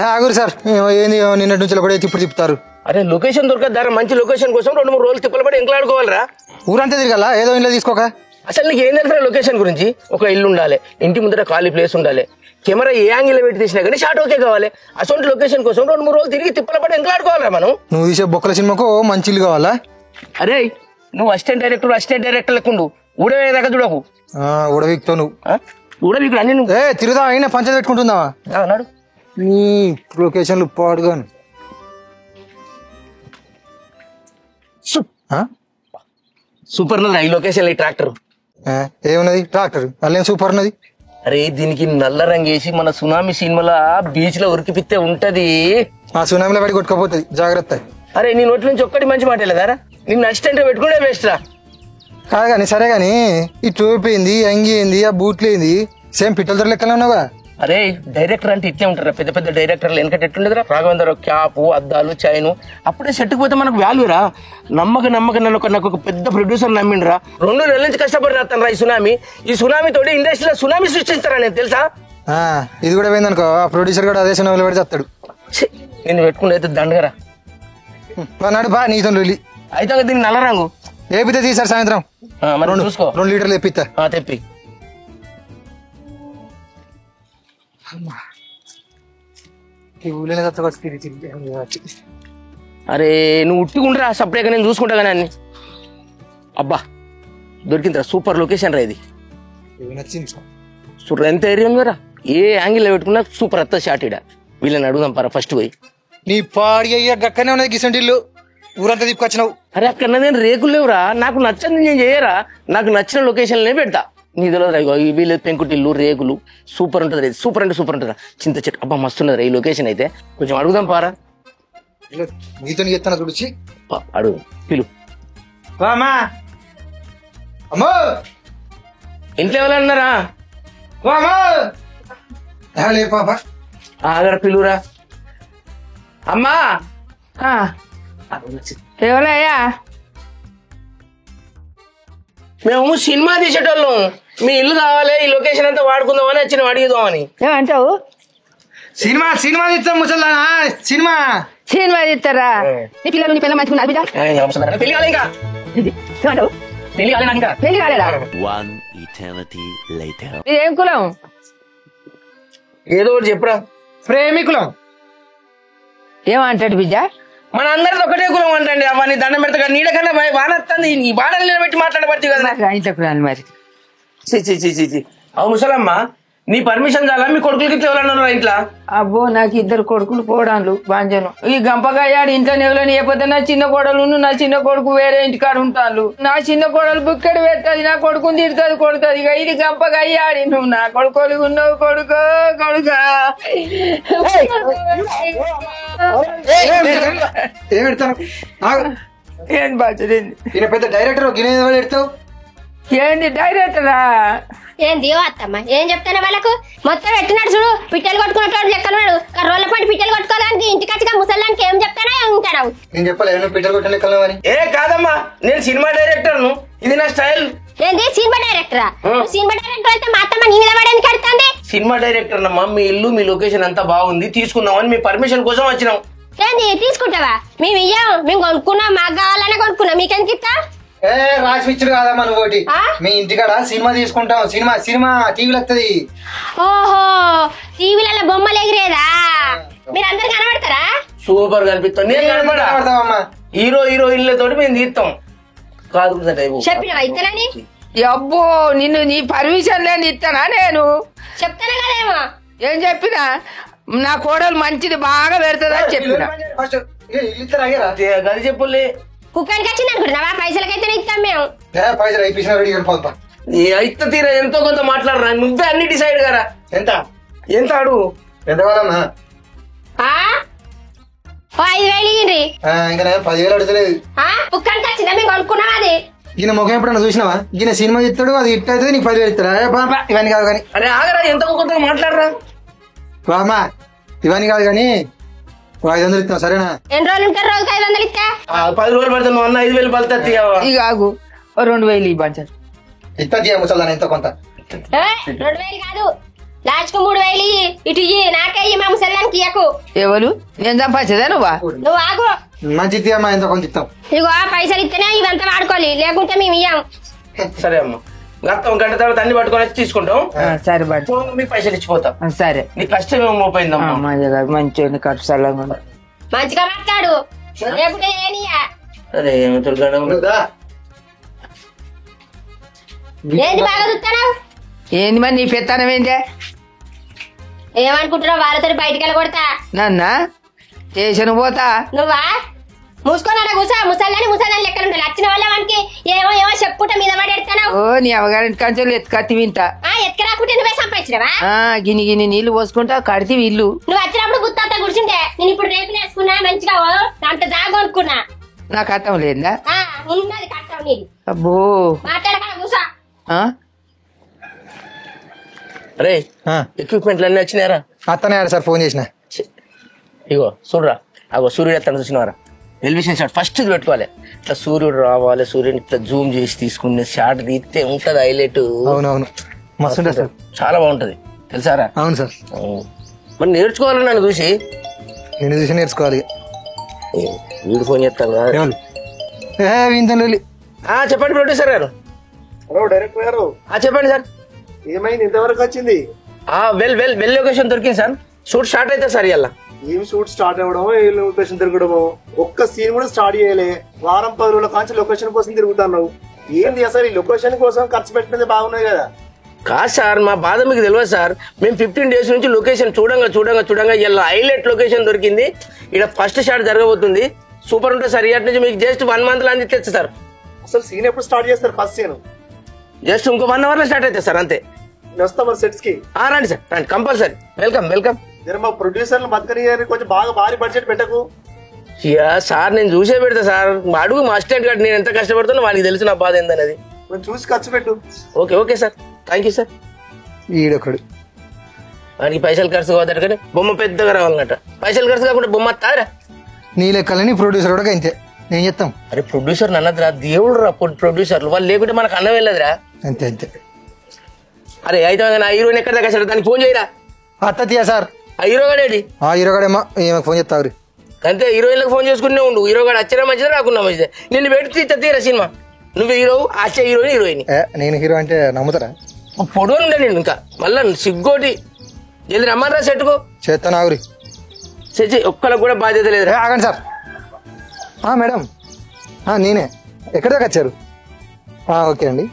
ఆగురు sir, ఏంది నిన్నటి నుంచి కూడా ఇప్పుడు తిప్పుతారు. అరే లొకేషన్ దొరకద్దారా? మంచి లొకేషన్ కోసం 2-3 రోజులు తిప్పలు పడి ఎంకలాడుకోవాలరా? ఊరంతా తిరగాల, ఏదో ఇంట్లో తీసుకోక. అసలు నీకు ఏం తెలుసా లొకేషన్ గురించి? ఒక ఇల్లు ఉండాలి, ఇంటి ముందర ఖాళీ ప్లేస్ ఉండాలి, కెమెరా ఏ యాంగిల్ పెట్టి తీసినా కానీ షార్ట్ ఓకే కావాలి. అసలు లొకేషన్ కోసం 2-3 రోజులు తిరిగి తిప్పల పడి ఎంకలాడుకోవాలరా మనం. నువ్వు తీసే బొక్కల సినిమాకు మంచి ఇల్లు కావాలా? అరే నువ్వు అసిస్టెంట్ డైరెక్టర్ లెక్కుండు, ఊడవేదాకా చూడకు. ఊడవిక్తో నువ్వు ఊడవికు అన్ని నువ్వు తిరుగుదా అయినా పంచాయతీ పెట్టుకుంటుందావా అన్నాడు. నీ లొకేషన్లు పాడుగాను. సూపర్ ఉన్నది ఈ లొకేషన్. ఈ ట్రాక్టర్ ఏమున్నది? ట్రాక్టర్ అల్లేం సూపర్ ఉన్నది. అరే దీనికి నల్ల రంగేసి మన సునామీ సినిమాలో బీచ్ లో ఉరికిపిస్తే ఉంటది. ఆ సునామీలో పడి కొట్టుకోపోతుంది, జాగ్రత్త. అరే నీ నోటి నుంచి ఒక్కటి మంచి మాట లేదారా? నిన్ను అసిస్టెంట్ పెట్టుకుంటే వేస్ట్ రా. కాదు కానీ సరే గాని ఈ టోపీ ఏంది, అంగి ఏంది, ఆ బూట్లు ఏంది, సేమ్ పిట్టల దొర లెక్కనే ఉన్నావా? అరే డైరెక్టర్ అంటే ఇట్లే ఉంటారా? పెద్ద పెద్ద డైరెక్టర్లు వెనకటి ఎట్లుండదురా? రాఘవేంద్ర క్యాప్, అద్దాలు, చైను. అప్పుడే సెట్కి పోతే మనకు వాల్యూరా. నమ్మక నాకు ఒక పెద్ద ప్రొడ్యూసర్ నమ్మిండ్రా. 2 నెలల నుంచి కష్టపడి రాస్తాను రా ఈ సునామీ తోటి ఇండస్ట్రీలో సునామీ సృష్టిస్తారా నేను తెలుసా? ఇది కూడా పోయిందనుకో, ఆ ప్రొడ్యూసర్ కూడా అదే సునామీలో పడి చేస్తాడు. నేను పెట్టుకుంటే అయితే దండగరా నాడు బా నీతో అయితే దీన్ని నల్ల రంగు ఏపితే తీసారు సాయంత్రం. చూసుకో 2 లీటర్లు ఎప్పిస్తా. తెప్పి. అరే నువ్వు ఉట్టుకుంటారా సపరేట్గా, నేను చూసుకుంటా కానీ అన్ని. అబ్బా దొరికిందిరా, సూపర్ లొకేషన్ రా ఇది. చూడరా ఎంత ఏరియా ఉందిరా, ఏ యాంగిల్ పెట్టుకున్నా సూపర్ అత్త షాట్. ఇడ వీళ్ళని అడుగుదాం పరా ఫస్ట్ పోయి. నీ పాడి అయ్యా గక్కనే ఉన్నది గిసంటి ఇల్లు, ఊరంతా తీసుకొచ్చినావు. అరే అక్కడ నేను రేకులు లేవురా, నాకు నచ్చని నేను చేయరా. నాకు నచ్చిన లొకేషన్లే పెడతా. నీ తెలియదు వీళ్ళు పెంకుటిల్లు, రేకులు సూపర్ ఉంటుంది. సూపర్ అంటే సూపర్ ఉంటుందా? చింత చెట్టు అబ్బా మస్తున్నది ఈ లొకేషన్ అయితే. కొంచెం అడుగుదాం పారా. నీతో చెప్తాను చూడిచి అడుగు పిలు. ఇంట్లో ఎవరన్నారా? ఆగర పిలురా. అమ్మా ఎవరయ్యా? మేము సినిమా తీసేటోళ్ళం, మీ ఇల్లు కావాలి, ఈ లొకేషన్ అంతా వాడుకుందామని వచ్చిన అడిగిదామని. ఏమంటావు? సినిమా తీస్తాం ముసల్లా, సినిమా తీస్తారా? నీ పిల్లలు నీ పిల్ల మంచుకున్నారు బిడ్డ? పెళ్లి కాలే ఇంకా. ఏమంటావు? పెళ్లి కాలే నాకు ఇంకా. పెళ్లి కాలేదా? ఏం కులం? ఏదో ఒకటి చెప్పురా. ప్రేమికులం. ఏమంటాడు బిడ్డ? మన అందరిది ఒకటే కులం అంటండి. అవన్నీ దండం పెడతా నీడ కన్నా బాణొస్తుంది. నీ బాణలు నిలబెట్టి మాట్లాడబట్టి కదా ఇంట్లో కులాలు మరి. అవు ముసలమ్మ, నీ పర్మిషన్ చాలా మీ కొడుకులకి ఎవరన్నారు ఇంట్లో? అబ్బో నాకు 2 కొడుకులు కోడాలు బాంజను. ఈ గంపగాయాడు ఇంట్లో ఎవరైనా లేకపోతే నా చిన్న కోడలు, నా చిన్న కొడుకు వేరే ఇంటికాడ ఉంటాను. నా చిన్న కోడలు బుక్కడి పెడుతుంది, నా కొడుకుని తిడుతుంది, కొడుతుంది. ఇక ఇది గంపగాయాడి. నువ్వు నా కొడుకోలు ఉన్నావు కొడుకో కొడుకా. ఏం బాధ్యత? పెద్ద డైరెక్టర్ పెడతావు. ఏంది డైరెక్టరా? ఏంది అత్తమ్మ ఏం చెప్తాను వాళ్ళకు? మొత్తం ఎట్టినాడు చూడు, పిట్టలు కొట్టుకున్నట్టు లెక్కలున్నాడు. రోడ్ల పాటు పిట్టలు కొట్టుకోవడానికి ఇంటికి వచ్చి ముసలానికి ఏం చెప్తానా ఉంటాడు. నేను చెప్పలేదు పిట్టలు కొట్టిన లెక్కలు అని. ఏ కాదమ్మా, నేను సినిమా డైరెక్టర్ ను, ఇది నా స్టైల్. ఏంది సినిమా డైరెక్టరా? సినిమా డైరెక్టర్ అయితే మా అత్తమ్మ నీ మీద పడేందుకు కడుతుంది? సినిమా డైరెక్టర్ అమ్మా, మీ ఇల్లు మీ లొకేషన్ అంతా బాగుంది, తీసుకుందామని మీ పర్మిషన్ కోసం వచ్చినాం. ఏంది తీసుకుంటావా? మేము ఇయ్యాం, మేము కొనుక్కున్నాం, మాకు కావాలనే కొనుక్కున్నాం, మీకెందుకు ఇస్తా? రాసి ఇచ్చారు కాదమ్మా నువ్వు ఒకటి. మీ ఇంటికాడ సినిమా తీసుకుంటాం, సినిమా టీవీలో వస్తుంది. ఓహో టీవీలలో బొమ్మలు ఎగిరేదా? మీరు అందరు కనబడతారా? సూపర్ కనిపిస్తాం. నేను కనబడతామమ్మా. హీరోయిన్లతోటి మేము తీస్తాం. కాదు చెప్పిన ఇస్తానని. అబ్బో నిన్ను నీ పర్మిషన్ లేని ఇస్తానా నేను? చెప్తాను కదేమో. ఏం చెప్పినా నా కోడలు మంచిది బాగా పెడతాదని చెప్పిన. గది చెప్పులే కుక్కడికి వచ్చింది అనుకుంటున్నావా? పైసలకైతే ఇస్తాం మేము. పైసలు అయిత తీరా ఎంతో కొంత మాట్లాడరా. నువ్వే అన్ని డిసైడ్ కదా. ఎంత అడుగు? ఎంత కాదమ్మా? 5,000 ఇయ్యండి. ఇంకా 10,000 అడుగుతలేదు. కుక్కడికి వచ్చిందా మేము కొనుక్కున్నాం. అది ఈయన ముఖం ఎప్పుడన్నా చూసినావా? ఈయన సినిమా ఇస్తాడు, అది ఇట్ అయితే నీకు 10,000 ఇస్తాడా? ఇవన్నీ కాదు కానీ. అరే ఆగరా, ఎంత కొంత మాట్లాడరా. బామ్మా ఇవన్నీ కాదు కానీ 500 ఇస్తాం సరేనా? ఎన్ని రోజులు ఉంటారు? రోజుకి 500 ఇస్తా. 10 రోజులు పడతాను నువ్వు అన్న 5,000 పలుతుంది. ఇక ఆగు 2,000 ఇవ్వండి. ఇస్తా ముసల్దాన్ని ఎంతో కొంత. 2,000 కాదు లాస్ట్ కు 3000 ఇటు ఇయ్యి, నాకే ఇయ్యి, మా ముసల్లానికి ఇయ్యకు. ఎవరు నేను సంపాదించదా నువ్వా? నువ్వు ఆగు. మంచి అమ్మా ఎంత కొంత ఇస్తాం. ఇగో పైసలు ఇస్తేనే ఇవంతా వాడుకోవాలి, లేకుంటే మేము ఇయ్యాం. సరే అమ్మా, గంట తర్వాత అన్ని పట్టుకొని వచ్చి తీసుకుంటాం. సరే బట్ మీకు పైసలు ఇచ్చిపోతాం. సరే నీ కష్టం ఏమో మోపోయిందమ్మా. మంచిగా ఖర్చు సలంగా మంచిగా మాట్లాడు, లేకుంటే ఏనియా. అరే ఏంటి బాగా చూస్తావు? ఏంది మరి నీ పెత్తనం ఏంటే? ఏమనుకుంటున్నావు? వాళ్ళతో బయటికి వెళ్ళగొడతా. నన్న స్టేషన్ పోతా. నువ్వా మూసుకొని అలా కూసా, ముసల్లని లెక్కలు ఉండాలి. వచ్చిన వాళ్ళ వానికి ఏమో ఏమో చెప్పుకుంటా మీద పడేస్తాను. ఓ నీ అవగారింటి కంచెలు ఎత్తుకత్తి వింటా. ఎత్తుకురాకుంటే నువ్వే సంపాదించినవా? గిని నీళ్లు పోసుకుంటా కడితే ఇల్లు. నువ్వు వచ్చినప్పుడు గుత్తంతా కూర్చుంటే నేను ఇప్పుడు రేపు వేసుకున్నా, మంచిగా అంత జాగ అనుకున్నా. నాకు అర్థం లేదా? ఉన్నది కట్టం నీది. అబ్బో మాట్లాడక కూసా. అరే ఎక్విప్మెంట్లు అన్ని వచ్చినారా? అత్తనే సార్ ఫోన్ చేసిన. ఇగో చూడరా, అగో సూర్యుడు ఎత్తను చూసినవారా? టెలివిజన్ షాట్ ఫస్ట్ పెట్టుకోవాలి. ఇట్లా సూర్యుడు రావాలి, సూర్యుని ఇట్లా జూమ్ చేసి తీసుకునే షాట్ తీస్తే ఉంటది హైలైట్. అవునవును మస్తు ఉంటుంది సార్, చాలా బాగుంటది తెలుసారా? అవును సార్. మరి నేర్చుకోవాలి, నన్ను చూసి నేను చూసి నేర్చుకోవాలి. వీడు ఫోన్ చేస్తాను కదా. చెప్పండి ప్రొడ్యూసర్ గారు. హలో డైరెక్టర్ గారు. చెప్పండి సార్. ఏమైంది, ఇంతవరకు వచ్చింది? వెల్ లొకేషన్ దొరికింది సార్. షూట్ స్టార్ట్ అవుతుంది సార్. ఇలా ఏం షూట్ స్టార్ట్ అవ్వడమో, ఏ లొకేషన్ తిరగడమో, ఒక్క సీన్ కూడా స్టార్ట్ చేయలే. వారం 10 రోజుల కాంచి లొకేషన్ కోసం తిరుగుతున్నావు. ఏంది అసలు ఈ లొకేషన్ కోసం ఖర్చు పెట్టినది బాగున్నాయి కదా? కాదు సార్, మా బాధ మీకు తెలియదు సార్. మేము 15 days నుంచి లొకేషన్ చూడంగా ఇలా హైలైట్ లొకేషన్ దొరికింది. ఇక్కడ ఫస్ట్ షాట్ జరగబోతుంది. సూపర్ ఉంటుంది సార్. ఇటు నుంచి మీకు జస్ట్ 1 month లో అందించచ్చు సార్. అసలు సీన్ ఎప్పుడు స్టార్ట్ చేస్తారు? ఫస్ట్ సీన్ జస్ట్ ఇంకో 1 hour లో స్టార్ట్ అవుతుంది సార్, అంతే. నేను వస్తా మరి సెట్స్ కి. రండి సార్, రండి, కంపల్సరీ. వెల్కమ్. మా ప్రొడ్యూసర్లు బతకని కొంచెం బాగా భారీ బడ్జెట్ పెట్టకు. సార్ నేను చూసే పెడతా సార్. అడుగు మా అసిస్టెంట్ గారు, నేను ఎంత కష్టపడుతున్నా వాడికి తెలుసు నా బాధ ఏందనేది. చూసి ఖర్చు పెట్టు. Okay sir, thank you sir. ఈడొకడు వాడికి పైసలు ఖర్చు కావద్దు కానీ బొమ్మ పెద్దగా రావాలన్నట. పైసలు ఖర్చు కాకుండా బొమ్మ తారా? నీ లెక్కలని ప్రొడ్యూసర్ కూడా అంతే. నేను చెప్తాం. అరే ప్రొడ్యూసర్ అన్నదిరా, దేవుడు రా ప్రొడ్యూసర్లు. వాళ్ళు లేకుంటే మనకు అన్నం వెళ్ళదురా. అంతే. అరే అయితే నా హీరోయిన్ ఎక్కడ దగ్గర దానికి ఫోన్ చేయరా. అత్త తీయా సార్. ఆ హీరోగాడేది? ఆ హీరోగాడేమో ఏమో ఫోన్ చేస్తావు. అంతే, హీరోయిన్లకు ఫోన్ చేసుకునే ఉండు. హీరోగాడు వచ్చినా మంచిదే, రాకున్నా మంచిదే. నిన్ను పెట్టి తీరా సినిమా. నువ్వు హీరో, వచ్చే హీరోయిన్. నేను హీరో అంటే నమ్ముతారా? పొడవు ఉండే నేను ఇంకా మళ్ళా సిగ్గోటి. జల్ది రమ్మనరా సెట్టుకో. చేస్తాను ఆగురి. ఒక్కళ్ళకి కూడా బాధ్యత లేదు. ఆగండి సార్. మేడం నేనే. ఎక్కడి దాకా వచ్చారు? ఓకే అండి,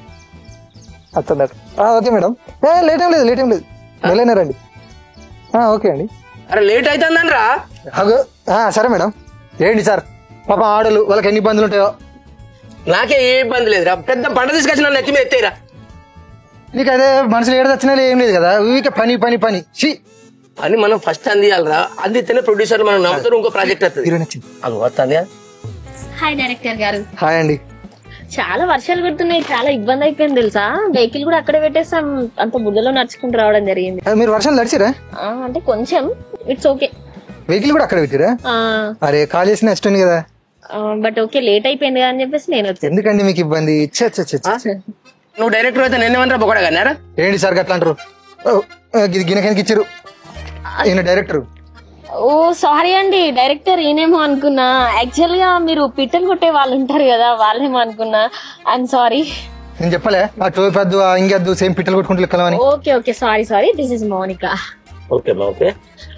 అత్త. Okay madam. లేట్ ఏం లేదు వెళ్ళైనా రండి. ఓకే అండి. అరే లేట్ అవుతుందని రా. సరే మేడం. ఏంటి సార్, పాపం ఆడలు వాళ్ళకి ఎన్ని ఇబ్బందులు ఉంటాయో. నాకే ఏ ఇబ్బంది లేదురా. పెద్ద పంట తీసుకొచ్చి నన్ను ఎత్తి మీద ఎత్తేరా. నీకు అదే మనుషులు ఏడు వచ్చినా ఏం లేదు కదా, ఊరికే పని అని మనం ఫస్ట్ అందియాలరా. అందితేనే ప్రొడ్యూసర్ మనం నమ్ముతారు. ఇంకో ప్రాజెక్ట్ వస్తుంది. హీరోయిన్ వచ్చింది. అది వస్తుంది. హాయ్ డైరెక్టర్ గారు. హాయ్ అండి. చాలా వర్షాలు పడుతున్నాయి, చాలా ఇబ్బంది అయిపోయింది తెలుసా. వెహికల్ కూడా అక్కడే పెట్టేస్తాం, అంత బుద్ధలో నడుచుకుంటూ రావడం జరిగింది. మీరు వర్షాలు నడిచిరా? అంటే కొంచెం, ఇట్స్ ఓకే. వెహికల్ కూడా అక్కడ పెట్టిరా? అరే కాల్ చేసిన నష్టం కదా. బట్ ఓకే, లేట్ అయిపోయింది కదా అని చెప్పేసి నేను వచ్చాను. ఎందుకండి మీకు ఇబ్బంది? నువ్వు డైరెక్టర్ అయితే నేనేమన్నా బొగడా కన్నారా? ఏంటి సార్ అట్లా అంటారు? గినకెందుకు ఇచ్చారు? ఈయన డైరెక్టర్. ఓ సారీ అండి, డైరెక్టర్ ఈయనేమో అనుకున్నా. యాక్చువల్ గా మీరు పిట్టలు కొట్టే వాళ్ళు ఉంటారు కదా, వాళ్ళేమో అనుకున్నా. I'm sorry. నేను చెప్పలే ఆ టోపద్దు ఇంకద్దు సేమ్ పిట్టలు కొట్టుకుంటూ లెక్కలని. Okay sorry. This is Monika. Okay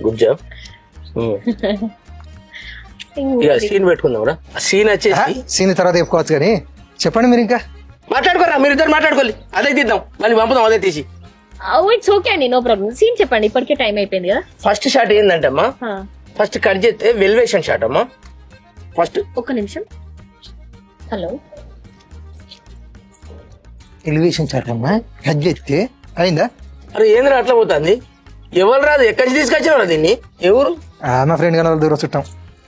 good job. Scene పెట్టుకుందాం. సీన్ వచ్చేసి సీన్ తర్వాత చెప్పుకోవచ్చు కానీ చెప్పండి మీరు. ఇంకా మాట్లాడుకోరా, మీరు ఇద్దరు మాట్లాడుకోవాలి. అదే తీద్దాం, మళ్ళీ పంపుదాం అదే తీసి. ఇట్స్ ఓకే అండి, నో ప్రాబ్లం. సీన్ చెప్పండి, ఇప్పటికే టైం అయిపోయింది కదా. ఫస్ట్ షాట్ ఏంటంటే అమ్మా, ఫస్ట్ కట్ చేస్తే వెల్వేషన్ షాట్ అమ్మా. ఫస్ట్ ఒక్క నిమిషం. హలో, ఎలివేషన్ షాట్ అమ్మా. కట్ చేస్తే అయిందా? అరే ఏంద్రా అట్లా పోతుంది? ఎవరు రాదు, ఎక్కడి నుంచి తీసుకొచ్చినారా దీన్ని? ఎవరు? మా ఫ్రెండ్ గారు దూరం చుట్టాం.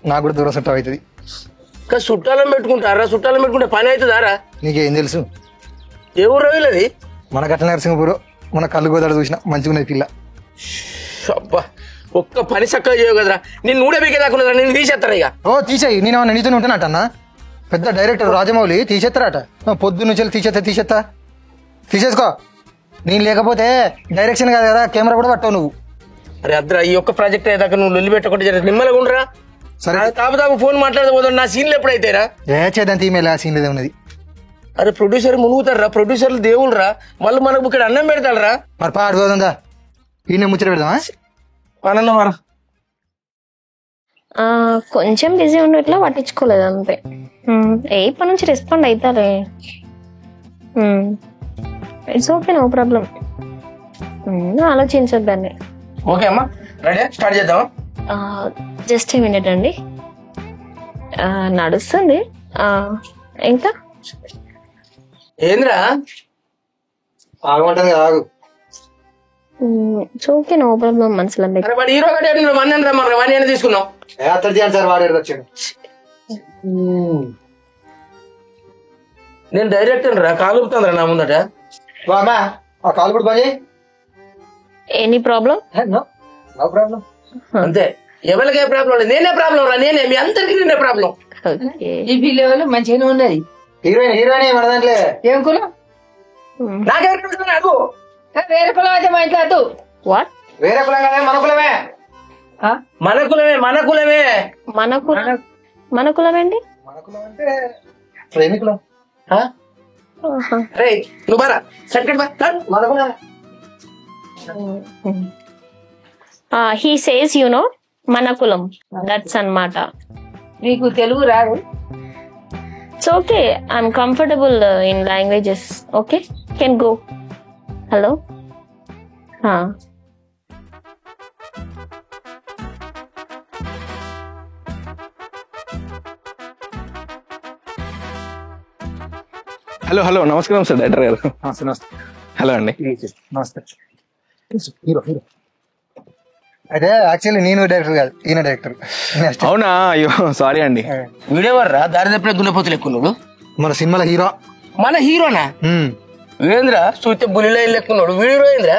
నాకు కూడా దూరం చుట్టం అవుతుంది. చుట్టాలను పెట్టుకుంటారా? చుట్టాలను పెట్టుకుంటే పని అవుతుందారా? నీకేం తెలుసు? ఎవరు రోజులది? మన గట్ల నరసింహపురం. మన కళ్ళు గోదాడు చూసిన మంచిగా ఉన్నది పిల్ల. అబ్బా, ఒక్క పని చక్కగా చేయవు కదరా. నేను నూనె బీకేదాకున్నదా? నేను తీసేస్తారా ఇక? తీసేయి. నేను నీతో ఉంటానటన్నా. పెద్ద డైరెక్టర్ రాజమౌళి తీసేస్తారట. పొద్దు నుంచి తీసేస్తా తీసేసుకో. నేను లేకపోతే డైరెక్షన్ కాదు కదా కెమెరా కూడా పట్టావు నువ్వు. అరే అద్రా ఈ ఒక్క ప్రాజెక్ట్ అయ్యేదాకా నువ్వు లొల్లి పెట్టకుండా జర నిమ్మలుగా ఉండరా. సరే తాపు ఫోన్ మాట్లాడకపోతాడు నా సీన్లు ఎప్పుడైతేరా. చేద్దాం తీమేలా సీన్ లేదే ఉన్నది. అరే ప్రొడ్యూసర్ మునుగుతారా, ప్రొడ్యూసర్లు దేవుళ్ళరా, వాళ్ళు మనకు ఇక్కడ అన్నం పెడతాడరా. మరి పాడు పోతుందా ఈయన ముచ్చట పెడదామా? అన్న మరా కొంచెం బిజీ ఉండేట్లా పట్టించుకోలేదు అంతే. ఇప్పటి నుంచి రెస్పాండ్ అవుతారే. It's okay, no problem. ఆలోచించద్దాన్ని. ఓకే అమ్మా, రెడీ స్టార్ట్ చేద్దామా? జస్ట్ ఏ మినిట్ అండి, నడుస్తుంది. ఇంకా ఏంద్రా ఆగుంటది ఆగు. It's okay, no problem. మనసులో వాడు హీరో కట్టే వన్ అని రమ్మని వన్ అని తీసుకున్నాం. సార్ వాడు వచ్చాడు. నేను డైరెక్టర్ రా, కాలుపుతుందిరా నా ముందట. అమ్మా ఆ కాల్ కూడా పని. Any problem? No problem. అంతే, ఎవరికే ప్రాబ్లం లేదు. నేనే ప్రాబ్లం రా, నేనే మీ అందరికి నేనే ప్రాబ్లం. ఈ పిల్లలు మంచిగానే ఉన్నది. హీరోయిన్ మన దాంట్లో ఏం కులం? నాకెవరు నాకు వేరే కులం అయితే మా ఇంట్లో వద్దు. వాట్? వేరే కులం కదా మన కులమే. మన కులమే మన కులమే. మన కులం ఏంటి? మన కులం అంటే ప్రేమికులం. అరే నువ్వు బారా సర్టిఫికెట్ బా. మన కులం. హీ సేస్ యు నో మన కులం, దట్స్ అన్నమాట. నీకు తెలుగు రాదు? It's okay, I'm comfortable in languages. Okay, can go. Hello. Hello hello నమస్కారం సార్ డైరెక్టర్ గారు. హలో అండి. నమస్తే. హీరో అయితే యాక్చువల్లీ నేను డైరెక్టర్ కాదు, ఈయన డైరెక్టర్. అవునా? అయ్యో సారీ అండి. వీడేవర్రా దారి తప్పిన దున్నపోతులు ఎక్కున్నాడు. మన సినిమాలో హీరో. మన హీరోనా? వీరేంద్ర చూస్తే బులిలో ఎక్కున్నాడు. వీడు ఏంద్రా?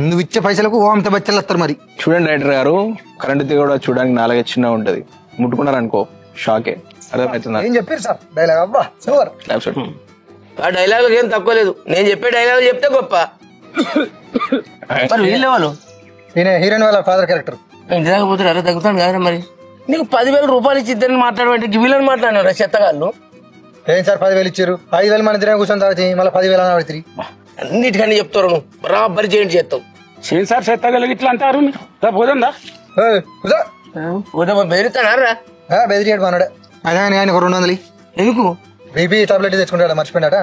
నువ్వు ఇచ్చే పైసలకు ఓ అమితాబ్ బచ్చన్ వస్తారు. మరి చూడండి డైరెక్టర్ గారు, కరెంట్ తీగ కూడా చూడడానికి నాలుగే చిన్న ఉంటది, ముట్టుకున్నారనుకో షాకే. అర్థమవుతుందా? ఏం చెప్పారు సార్ డైలాగ్? అబ్బా సూపర్. ఆ డైలాగ్ ఏం తక్కువ లేదు, నేను చెప్పే డైలాగ్ చెప్తే గొప్ప. మరి వీళ్ళే వాళ్ళు ఈయన హీరోయిన్ వాళ్ళ ఫాదర్ క్యారెక్టర్. ఇంటి దాకా పోతారు, తగ్గుతాను కదా. మరి నీకు 10,000 రూపాయలు ఇచ్చి ఇద్దరిని మాట్లాడమంటే వీళ్ళని మాట్లాడినారా చెత్తగాళ్ళు? ఏం సార్ 10,000 ఇచ్చారు? 5,000 మన ఇద్దరే కూర్చొని తాగుతాయి, మళ్ళీ 10,000 అని పడుతుంది. అన్నిటికన్నా చెప్తారు నువ్వు బరాబరి చేయండి చేస్తావు. సార్ చెత్తగలిగి ఇట్లా అంటారు. పోదా బెదిరిస్తానారా? బెదిరియాడు మనోడే. అదే ఆయన 200 ఎందుకు? బీపీ టాబ్లెట్ తెచ్చుకుంటాడు, మర్చిపోయినాట.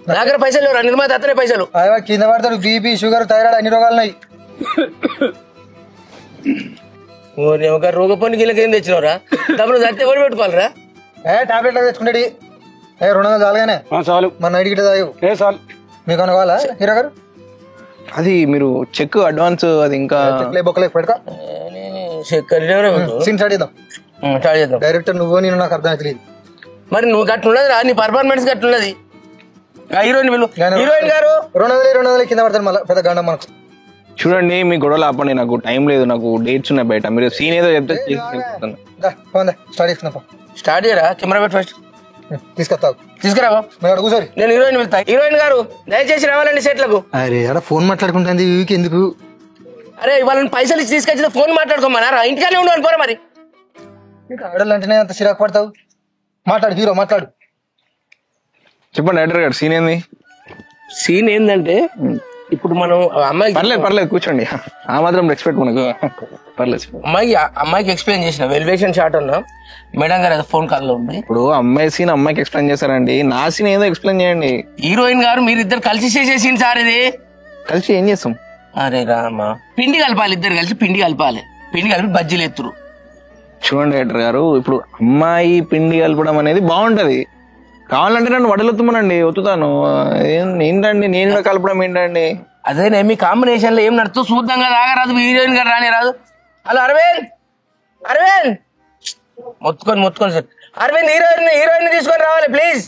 నా దగ్గర పైసలు లేవు, నిర్మాత అతనే పైసలు. కింద పడతాడు. బీపీ, షుగర్, థైరాయిడ్ అన్ని రోగాలు ఉన్నాయి. ఒక రోగ పని గిల్లకి ఏం తెచ్చినవరా? తప్పుడు సత్తే కూడా పెట్టుకోవాలరా? టాబ్లెట్ తెచ్చుకుంటాడు. 200 చాలుగానే చాలు. మన నైట్ గిట్ట తాగు. చాలు. మీకు అనుకోవాలా హీరో గారు? అది మీరు చెక్ అడ్వాన్స్ అది ఇంకా బొక్కలే పెట్టుకో. సీన్ స్టార్ట్ చేద్దాం. డైరెక్టర్ నువ్వు నేను నాకు అర్థం అవుతలేదు. మరి నువ్వు గట్లున్నది రా, నీ పర్ఫార్మెన్స్ గట్లున్నది. హీరోయిన్ హీరోయిన్ గారు 200 కింద పడతారు. మళ్ళీ పెద్ద గండం మనకు. చూడండి మీ గొడవలు ఆపండి, నాకు టైం లేదు, నాకు డేట్స్ ఉన్నాయి బయట. మీరు సీన్ ఏదో చెప్తే స్టార్ట్ చేసుకున్నా. స్టార్ట్ చేయరా? కెమెరా పెట్టి ఫస్ట్ తీసుకొస్తావు. తీసుకురావా? కూర్చోరి. నేను హీరోయిన్ వెళ్తా. హీరోయిన్ గారు దయచేసి రావాలండి సెట్లకు. అరే అక్కడ ఫోన్ మాట్లాడుకుంటుంది ఎందుకు? అరే వాళ్ళని పైసలు ఇచ్చి తీసుకొచ్చి ఫోన్ మాట్లాడుకోమన్నారా? ఇంటికానే ఉండవు పోరా. మరి ఆడలు అంటేనే అంత చిరాకు పడతావు. మాట్లాడు హీరో, మాట్లాడు. చెప్పండి డైరెక్టర్ గారు, సీన్ ఏంది? సీన్ ఏంటంటే ఇప్పుడు మనం అమ్మాయి పర్లేదు కూర్చోండి, ఆ మాత్రం రెస్పెక్ట్ మనకు పర్లేదు. అమ్మాయికి ఎక్స్ప్లెయిన్ చేసిన వెలివేషన్ షాట్ అన్నా మేడం గారు ఫోన్ కాల్ లో ఉంది. ఇప్పుడు అమ్మాయి సీన్ అమ్మాయికి ఎక్స్ప్లెయిన్ చేశారండి, నా సీన్ ఏదో ఎక్స్ప్లెయిన్ చేయండి. హీరోయిన్ గారు మీరిద్దరు కలిసి చేసే సీన్ సార్ ఇది. కలిసి ఏం చేస్తాం? అరే రామా, పిండి కలపాలి, ఇద్దరు కలిసి పిండి కలపాలి. పిండి కలిపి బజ్జీలు ఎత్తురు. చూడండి డైరెక్టర్ గారు, ఇప్పుడు అమ్మాయి పిండి కలపడం అనేది బాగుంటది, కావాలంటే నన్ను వడలొత్తుమనండి, ఒత్తుతాను. ఏంటండి నేను కలపడం ఏంటండి? అదేనే మీ కాంబినేషన్ లో ఏం నడుతూ చూద్దాం కదా. ఆగరాదు, హీరోయిన్ గారు రాని రాదు. హలో అరవింద్, అరవింద్ మొత్తుకొని సార్. అరవింద్ హీరోయిన్ తీసుకొని రావాలి ప్లీజ్.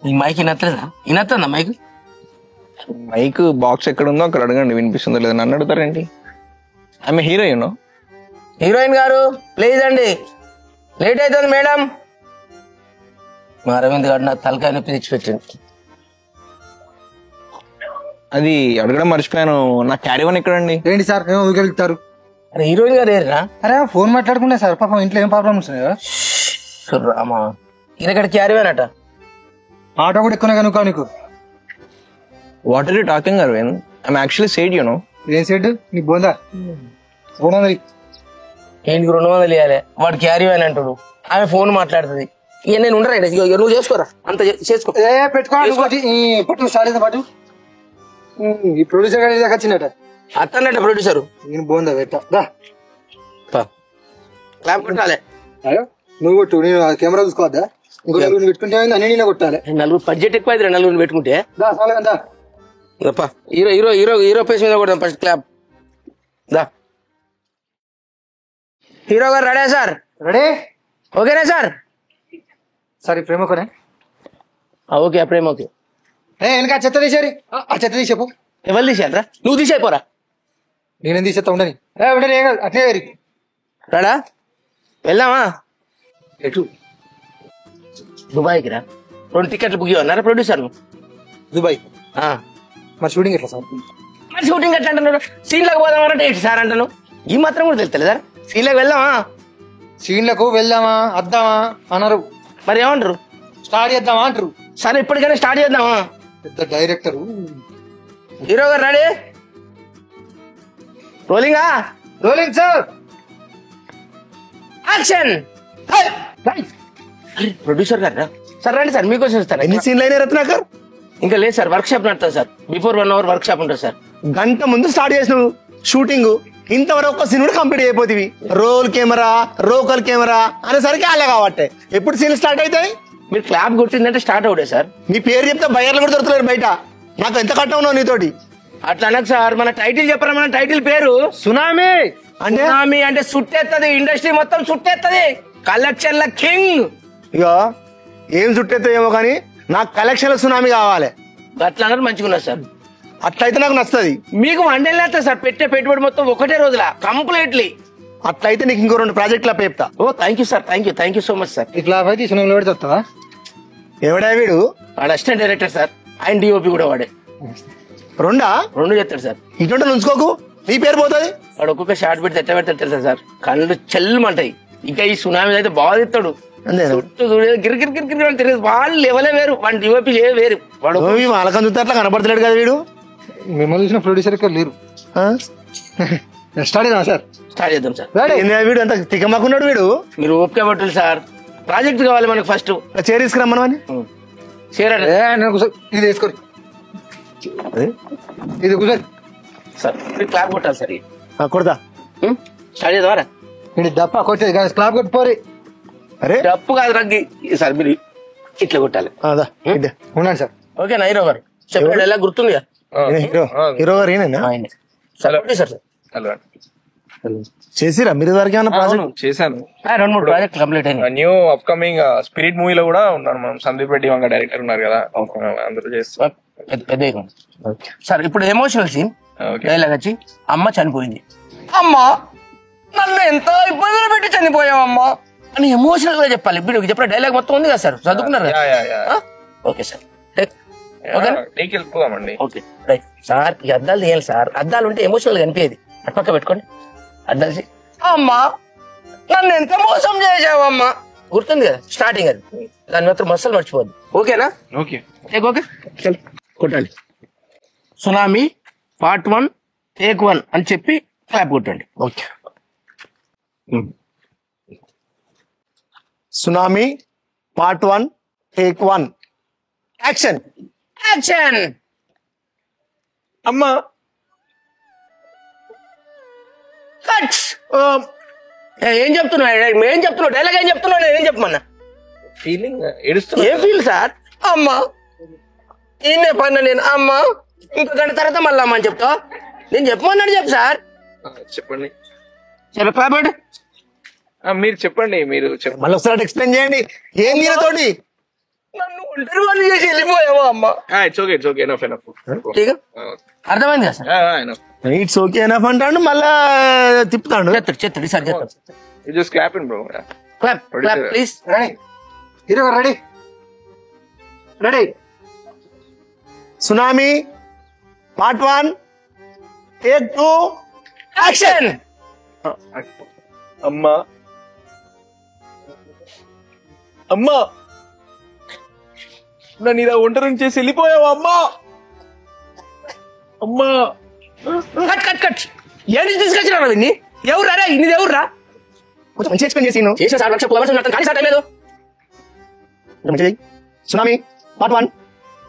ఈ మైక్ ఇనత్తదా మైక్? మైక్ బాక్స్ ఎక్కడ ఉందో అక్కడ అడగండి, వినిపిస్తుందో లేదా. నన్ను అడుగుతారేంటి? ఆమె హీరోయిన్. హీరోయిన్ గారు ప్లీజ్ అండి, లేట్ అవుతుంది మేడం. మా అరవింద్ గారు నాకు తలకాయ నొప్పి తెచ్చిపెట్టండి. అది అడగడం మర్చిపోయాను, నా క్యారీ వన్ ఎక్కడండి? ఏంటి సార్ ఏమో ఊగలుగుతారు? అరే హీరోయిన్ గారు ఏరా అరే ఫోన్ మాట్లాడుకున్నా సార్, పాపం ఇంట్లో ఏం ప్రాబ్లమ్స్ ఉన్నాయా? రామా ఈయనక్కడ క్యారీ అట. ఆటో కూడా ఎక్కువ కనుక నీకు. What are you talking Aravind? I'm actually said you know. ఏం సెట్ నీకు బోందా? బోనా ఏంటికి 200 ఇవ్వాలి, వాడు క్యారీ అని అంటాడు, ఆమె ఫోన్ మాట్లాడుతుంది. ఇక నేను ఉండరా నువ్వు చేసుకోరా, అంత చేసుకో. పెట్టుకోవాలి పట్టు స్టార్ట్ పట్టు. ఈ ప్రొడ్యూసర్ గారి దాకా వచ్చిందట. అత్తన్నట్ట ప్రొడ్యూసర్ నేను బోందా పెట్టా క్లాప్ కొట్టాలి. నువ్వు కొట్టు, నేను కెమెరా చూసుకోవద్దా? ఇంకో నలుగురు పెట్టుకుంటే అన్ని నేనే కొట్టాలి. నలుగురు బడ్జెట్ ఎక్కువ అయితే నలుగురిని పెట్టుకుంటే దా చాలు కదా. Hero hero hero hero face మీద కొడదాం ఫస్ట్ క్లాప్. దా హీరో గారు రెడీ సార్? రెడీ ఓకేనా సార్? సరే ప్రేమకునే ఓకే ప్రేమ ఓకే. వెనక చెత్త తీసేరి, ఆ చెత్త తీసేపు. ఎవరు తీసేయాలరా? నువ్వు తీసేపోరా. నేనేం తీసేస్తా ఉండని ఉండని అట్లే వేరి. రాడా వెళ్దామా? ఎటు? దుబాయ్కి రా. 2 టికెట్లు బుక్ చేయన్నారా ప్రొడ్యూసర్? దుబాయ్. మరి షూటింగ్ ఎట్లా సార్? మరి షూటింగ్ ఎట్లా అంటున్నారు? సీన్లకు పోదామంటే ఏంటి సార్ అంటాను? ఈ మాత్రం కూడా తెలుస్తలేదు సార్. సీన్లకు వెళ్దామా? సీన్లకు వెళ్దామా వద్దామా అన్నారు. మరి ఏమంటారు? స్టార్ట్ చేద్దామా అంటారు. సరే ఇప్పటికైనా స్టార్ట్ చేద్దామా? పెద్ద డైరెక్టర్. హీరో గారు రెడీ? రోలింగా? Rolling sir. యాక్షన్. ప్రొడ్యూసర్ గారు సార్ రండి సార్, మీకోసం వస్తాను. ఎన్ని సీన్లు అయినా రత్నాకర్? ఇంకా లేదు సార్, వర్క్ షాప్ నడుతుంది sir. Before 1 hour workshop ఉంటుంది సార్. గంట ముందు స్టార్ట్ చేసినావు షూటింగ్, ఇంతవరకు ఒక సీన్ కూడా కంప్లీట్ అయిపోతుంది. రోల్ కెమెరా రోకల్ కెమెరా అనేసరికి అలా కాబట్టి ఎప్పుడు సీన్ స్టార్ట్ అవుతాయి? మీరు క్లాప్ కొట్టిందంటే స్టార్ట్ అవుతాయి సార్. నీ పేరు చెప్తే బయర్లు కూడా దొరుకుతలేరు బయట. నాకు ఎంత కట్ట ఉన్నావు నీతోటి? అట్లా అనకు సార్, మన టైటిల్ చెప్పరా? మన టైటిల్ పేరు సునామీ. అంటే సునామీ అంటే సుట్టేత్తది, ఇండస్ట్రీ మొత్తం సుట్టేత్తది. కలెక్షన్ల కింగ్. ఇక ఏం చుట్టేతో ఏమో కానీ నాకు కలెక్షన్ల సునామీ కావాలి. అట్లా అన్నారు మంచిగా ఉన్నారు సార్. అట్లయితే నాకు నచ్చుతుంది. మీకు వండేది లేస్తారు సార్, పెట్టే పెట్టుబడి మొత్తం ఒకటే రోజుల కంప్లీట్లీ. అట్లయితే నీకు ఇంకో 2 ప్రాజెక్టులు అప్ప చెప్తా. ఓ thank you sir, thank you so much sir. ఇట్లా అయితే సునామీలో పెడితే వస్తుందా? ఎవడా వీడు? వాడు అసిస్టెంట్ డైరెక్టర్ సార్, ఆయన డిఓపి కూడా వాడే. 2 చేస్తాడు సార్. ఇటువంటి ఉంచుకోకు, నీ పేరు పోతుంది. వాడు ఒక్కొక్క షార్ట్ పెడితే ఎట్లా పెడతాడు తెలుసా సార్? కళ్ళు చెల్లుమంటాయి. ఇంకా ఈ సునామీ అయితే బాగా తిస్తాడు. చుట్టూ చూడేది గిరిగిరి గిరిగిరి అని తిరిగి వాళ్ళు లెవలే వేరు, వాడి డిఓపి వేరు. వాడు వాళ్ళకం చూస్తే అట్లా కనపడతలేడు కదా వీడు. మిమ్మల్ని చూసిన ప్రొడ్యూసర్ ఇక్కడ లేరు. స్టార్ట్ చేద్దాం సార్. స్టార్ట్ చేద్దాం సార్. వీడు అంత తికమాకున్నాడు వీడు. మీరు ఓపిక పట్టాలి సార్, ప్రాజెక్ట్ కావాలి మనకు ఫస్ట్. చైర్ తీసుకురమ్మని చేరాడు ఇది వేసుకోరు, ఇది కూర్చోరు సార్. మీరు క్లాప్ కొట్టాలి సార్. కొడతా. స్టార్ట్ చేద్దామరా? ఇది డప్ప కొట్టేది కాదు, క్లాప్ కొట్టిపోరి. అరే డప్పు కాదు రగ్గి సార్, మీరు ఇట్లా కొట్టాలి. ఉన్నాడు సార్. ఓకేనా హీరో గారు? చెప్పండి ఎలా గుర్తుంది హీరో గారు ఏనా సార్? సార్ చేసిరా మీరు వరకు ఏమన్నా ప్రాజెక్ట్? చేశాను, 2-3 ప్రాజెక్ట్ కంప్లీట్ అయినాయి. న్యూ అప్కమింగ్ స్పిరిట్ మూవీలో కూడా ఉన్నాను. మనం సందీప్ రెడ్డి వంగ డైరెక్టర్ ఉన్నారు కదా, అందరూ చేస్తాం. పెద్ద సార్. ఇప్పుడు ఎమోషనల్ సీన్ Okay. డైలాగ్ వచ్చి, అమ్మ చనిపోయింది, అమ్మా నన్ను ఎంతో ఇబ్బందులు పెట్టి చనిపోయావమ్మా అని ఎమోషనల్ గా చెప్పాలి. ఇప్పుడు చెప్పిన డైలాగ్ మొత్తం ఉంది కదా సార్, చదువుకున్నారు కదా? ఓకే సార్, వెళ్ళిపోదామండి. Okay right sir. ఈ అద్దాలు తీయాలి సార్, అద్దాలు ఉంటే ఎమోషనల్ గా కనిపించేది. అటు పక్క పెట్టుకోండి అద్దాలు. అమ్మా నన్ను ఎంత మోసం చేసావమ్మా గుర్తుంది కదా స్టార్టింగ్, అది దాని మాత్రం మసలు మర్చిపోద్దు. ఓకేనా? ఓకే ఓకే చల్ కొట్టండి. సునామీ పార్ట్ 1 టేక్ 1 అని చెప్పి క్లాప్ కొట్టండి. Okay. Tsunami part 1 take 1 action. Action. అమ్మా కట్. ఏం చెప్తున్నావు? ఏం చెప్తున్నావు? డైలాగ్ ఏం చెప్తున్నావు? నేను చెప్పమన్నా ఫీలింగ్ ఏడుస్తున్నా. ఏం ఫీల్ సార్? అమ్మా ఈయనే పన్న నేను అమ్మా ఇంకో గంట తర్వాత మళ్ళీ అమ్మ అని చెప్తా. నేను చెప్పమన్నాడు చెప్పు సార్. చెప్పండి. సరే కాబట్టి మీరు చెప్పండి, మీరు చెప్పండి. మళ్ళీ ఒకసారి ఎక్స్ప్లెయిన్ చేయండి. ఏం దీనితోటి నన్ను ఒంటరి వాళ్ళు చేసి వెళ్ళిపోయావా అమ్మా? ఇట్స్ ఓకే ఎనఫ్ అర్థమైంది కదా సార్? ఇట్స్ ఓకే ఎనఫ్ అంటాడు, మళ్ళా తిప్పుతాడు. చెత్తడు సార్ చెప్తాడు. Just clapping bro. Clap please. Ready hero గారు, ready ready. Tsunami part 1 take 2 action. అమ్మా అమ్మా నన్ను ఇలా ఒంటరిని చేసి వెళ్ళిపోయావా అమ్మా? అమ్మా కట్ కట్ కట్. ఏంటి తీసుకొచ్చినా ఇన్ని? ఎవరు రా ఇన్ని? ఎవరు రా? కొంచెం మంచి ఎక్స్ప్లెయిన్ చేసి చేసిన సార్ లక్ష పోవాలి కానీ సార్ లేదు. Tsunami part 1